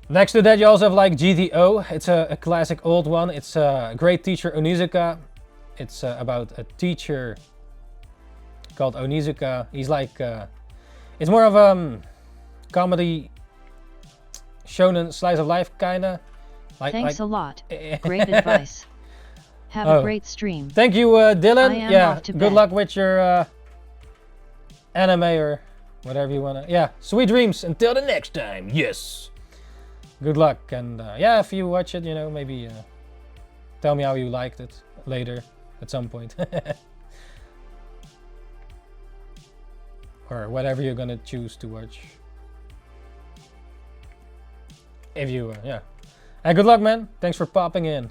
Next to that you also have like GTO. It's a classic old one. It's a great teacher Onizuka. It's about a teacher called Onizuka. He's like, it's more of comedy, shonen, slice of life kinda. Thanks a lot. Great advice. Have a great stream. Thank you, Dylan. Yeah, good luck with your anime or whatever you wanna. Yeah, sweet dreams until the next time. Yes. Good luck, and yeah, if you watch it, you know, maybe tell me how you liked it later at some point. Or whatever you're gonna choose to watch. If you, yeah. And good luck, man. Thanks for popping in.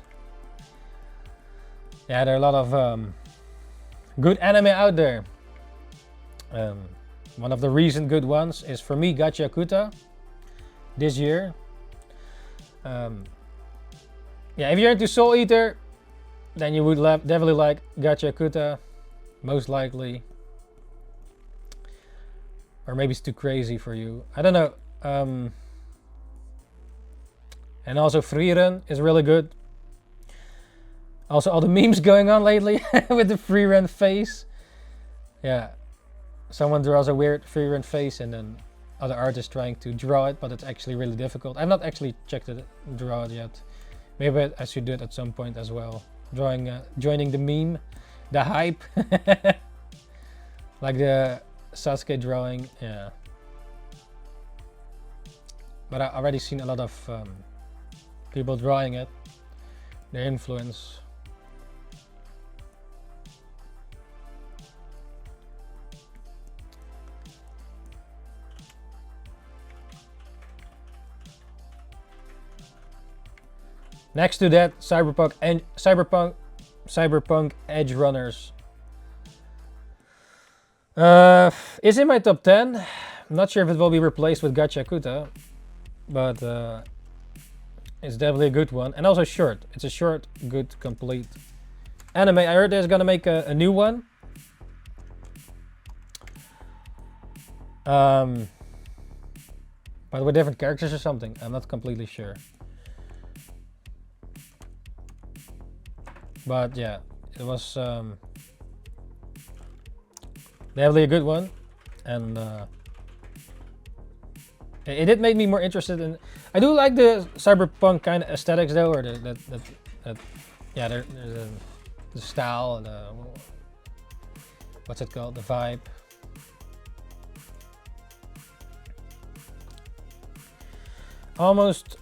Yeah, there are a lot of good anime out there. One of the recent good ones is, for me, Gachakuta this year. Yeah, if you're into Soul Eater, then you would definitely like Gachakuta, most likely. Or maybe it's too crazy for you. I don't know. And also Frieren is really good. Also all the memes going on lately with the Frieren face. Yeah. Someone draws a weird Frieren face and then other artists trying to draw it, but it's actually really difficult. I've not actually checked it, draw it yet. Maybe I should do it at some point as well. Joining the meme, the hype. Like the Sasuke drawing, yeah. But I've already seen a lot of people drawing it, their influence. Next to that, Cyberpunk Edge Runners is in my top 10. I'm not sure if it will be replaced with Gachakuta, but it's definitely a good one, and also short. It's a short, good, complete anime. I heard there's gonna make a new one. But with different characters or something. I'm not completely sure. But yeah, it was definitely a good one, and it did make me more interested in. I do like the cyberpunk kind of aesthetics though, or that yeah, there's the style, the what's it called, the vibe. Almost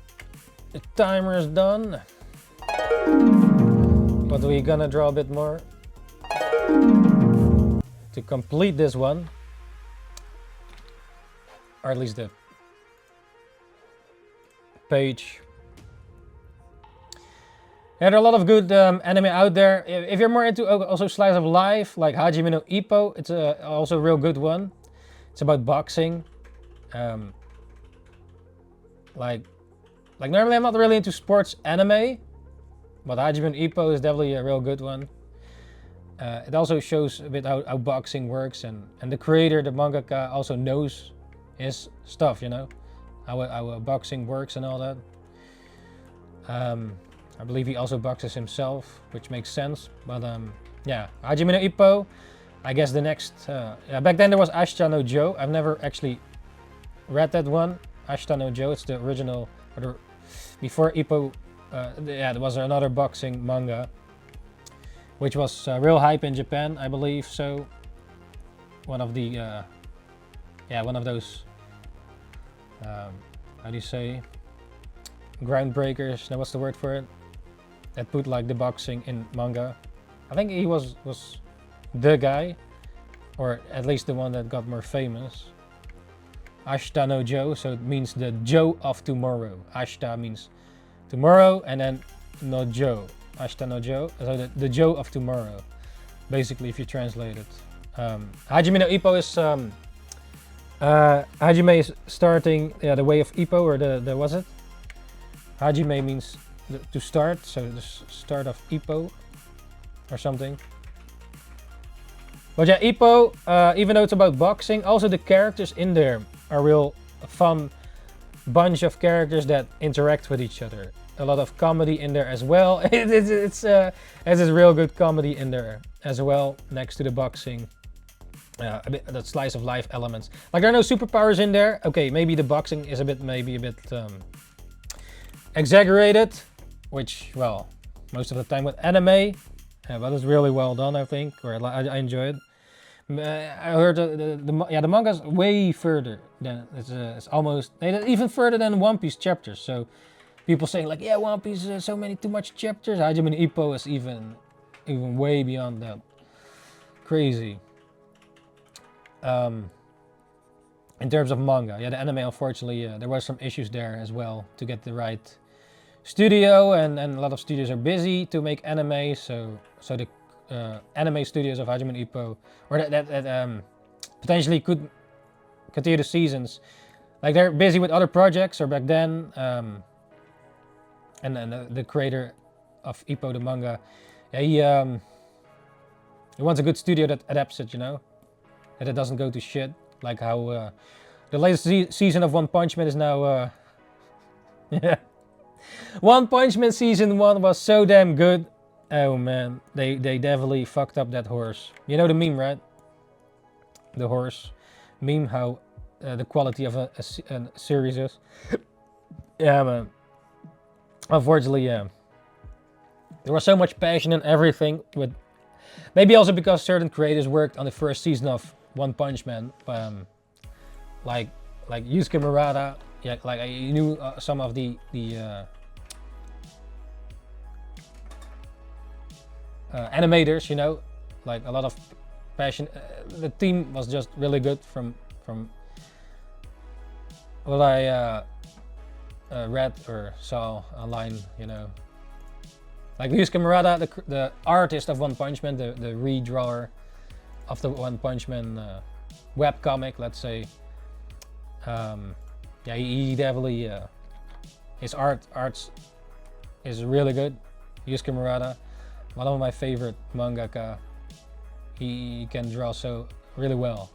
the timer is done, but we're gonna draw a bit more to complete this one, or at least the page. Yeah, there are a lot of good anime out there. If you're more into also slice of life, like Hajime no Ippo, it's also a real good one. It's about boxing. Like normally I'm not really into sports anime, but Hajime no Ippo is definitely a real good one. It also shows a bit how boxing works, and the creator, the mangaka, also knows his stuff, you know, how boxing works and all that. I believe he also boxes himself, which makes sense. But yeah, Hajime no Ippo. I guess the next. Yeah, back then there was Ashita no Joe. I've never actually read that one. Ashita no Joe. It's the original. Or before Ippo. Yeah, there was another boxing manga, which was real hype in Japan, I believe. So one of the. Yeah, one of those. How do you say? Groundbreakers. Now, what's the word for it? That put like the boxing in manga. I think he was the guy, or at least the one that got more famous. Ashita no Joe, so it means the Joe of tomorrow. Ashita means tomorrow, and then no Joe. Ashita no Joe, so the Joe of tomorrow. Basically, if you translate it. Hajime no Ippo is Hajime is starting the way of Ippo, or the was it? Hajime means to start, so the start of Ippo or something. But yeah, Ippo, even though it's about boxing, also the characters in there are real fun bunch of characters that interact with each other. A lot of comedy in there as well. It's real good comedy in there as well, next to the boxing. A bit that slice of life elements. Like there are no superpowers in there. Okay, maybe the boxing is maybe a bit exaggerated, which, well, most of the time with anime, but it's really well done, I think, or I enjoy it. I heard the manga's way further than it's almost even further than One Piece chapters. So people saying like, yeah, One Piece so many too much chapters. Hajime no Ippo is even way beyond that. Crazy. In terms of manga, yeah, the anime, unfortunately, there were some issues there as well to get the right studio, and a lot of studios are busy to make anime, so the anime studios of Hajime no Ippo, or that potentially could continue the seasons, like they're busy with other projects, or back then, and then the creator of Ippo, the manga, yeah, he wants a good studio that adapts it, you know, that it doesn't go to shit, like how the latest season of One Punch Man is now, yeah. One Punch Man season 1 was so damn good. Oh man, they definitely fucked up that horse. You know the meme, right? The horse meme, how the quality of a series is. Yeah, man. Unfortunately, yeah. There was so much passion and everything. With maybe also because certain creators worked on the first season of One Punch Man, like Yusuke Murata. Yeah, like I knew some of the animators, you know, like a lot of passion. The team was just really good from what I read or saw online, you know. Like Yusuke Murata, the artist of One Punch Man, the redrawer of the One Punch Man webcomic, let's say. Yeah, he definitely, his arts is really good. Yusuke Murata, one of my favorite mangaka. He can draw so really well.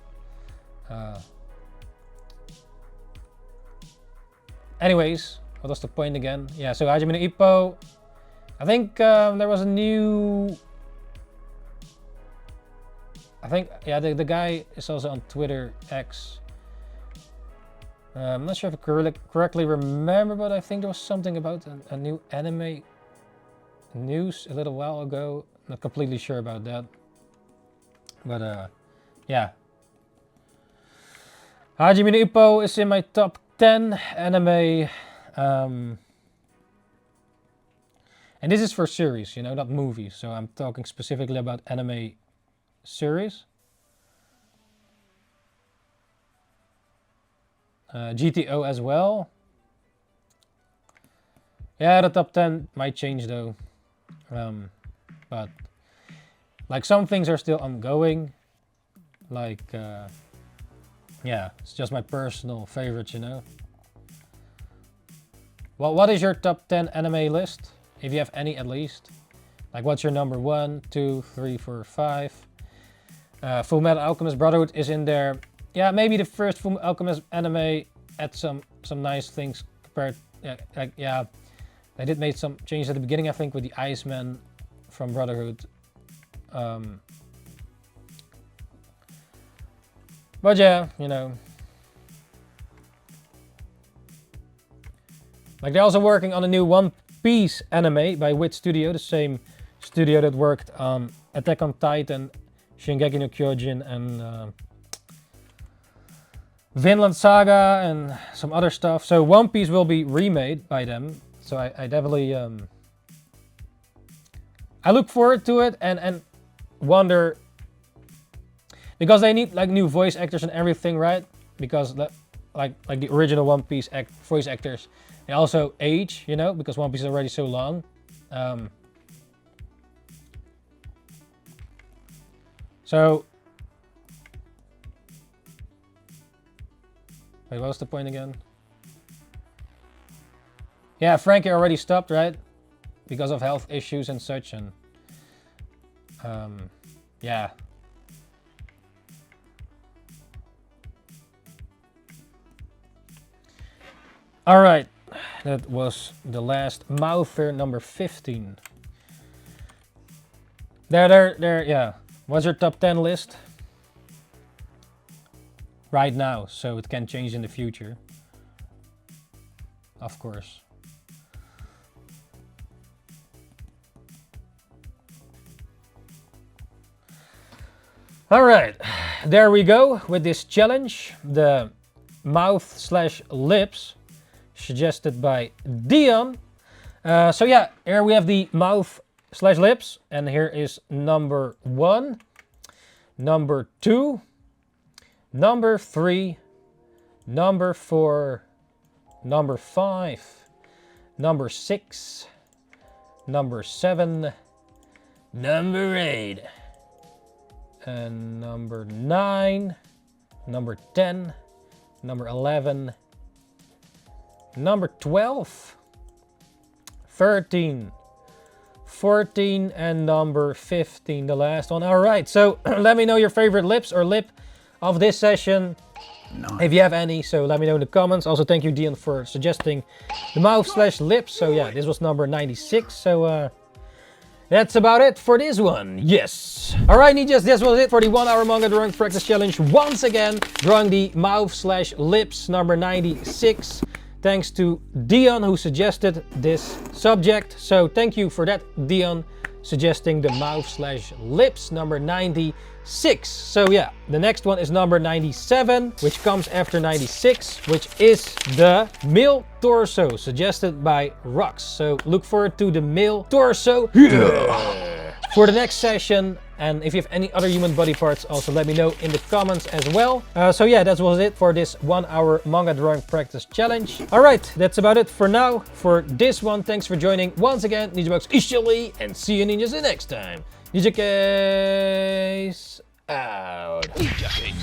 Anyways, what was the point again? Yeah, so Hajime no Ippo. I think there was a new I think, yeah, the guy is also on Twitter X. I'm not sure if I correctly remember, but I think there was something about a new anime news a little while ago. Not completely sure about that. But yeah. Hajime no Ippo is in my top 10 anime. And this is for series, you know, not movies. So I'm talking specifically about anime series. GTO as well. Yeah, the top 10 might change though. But like some things are still ongoing. Like, yeah, it's just my personal favorite, you know. Well, what is your top 10 anime list? If you have any at least. Like what's your number 1, 2, 3, 4, 5? Full Metal Alchemist Brotherhood is in there. Yeah, maybe the first Full Metal Alchemist anime had some nice things compared. Yeah, they did make some changes at the beginning, I think, with the Iceman from Brotherhood. But yeah, you know. Like they're also working on a new One Piece anime by Wit Studio, the same studio that worked on Attack on Titan, Shingeki no Kyojin, and Vinland Saga, and some other stuff. So One Piece will be remade by them. So I definitely I look forward to it and wonder, because they need like new voice actors and everything, right? Because like the original One Piece voice actors, they also age, you know, because One Piece is already so long. So, wait, what was the point again? Yeah, Frankie already stopped, right? Because of health issues and such, and yeah. All right, that was the last mouther, number 15. There, yeah. What's your top 10 list? Right now, so it can change in the future. Of course. All right, there we go with this challenge. The mouth/lips suggested by Dion. So yeah, here we have the mouth/lips, and here is number 1, number 2, number 3, number 4, number 5, number 6, number 7, number 8, and number 9, number 10, number 11, number 12, 13, 14, and number 15, the last one. All right, so let me know your favorite lips or lip of this session. Nice. If you have any, so let me know in the comments. Also, thank you, Dion, for suggesting the mouth/lips. So yeah, this was number 96. So that's about it for this one. Yes. All right, ninjas, this was it for the 1 hour manga drawing practice challenge. Once again, drawing the mouth/lips, number 96. Thanks to Dion, who suggested this subject. So thank you for that, Dion, suggesting the mouth/lips, number 96. So yeah, the next one is number 97, which comes after 96, which is the male torso, suggested by Rox. So look forward to the male torso for the next session. And if you have any other human body parts, also let me know in the comments as well. So yeah, that was it for this 1 hour manga drawing practice challenge. All right, that's about it for now for this one. Thanks for joining once again. NINJABOX ishhh, and see you ninjas the next time. Ninjakees out. Ninjakees.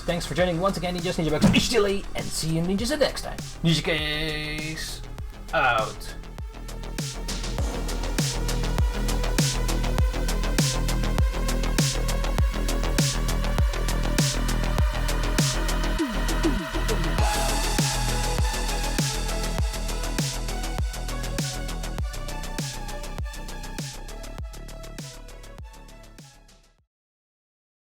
Thanks for joining once again, Ninjas, NINJABOX, ishhh, and see you ninjas next time. Ninjakees out.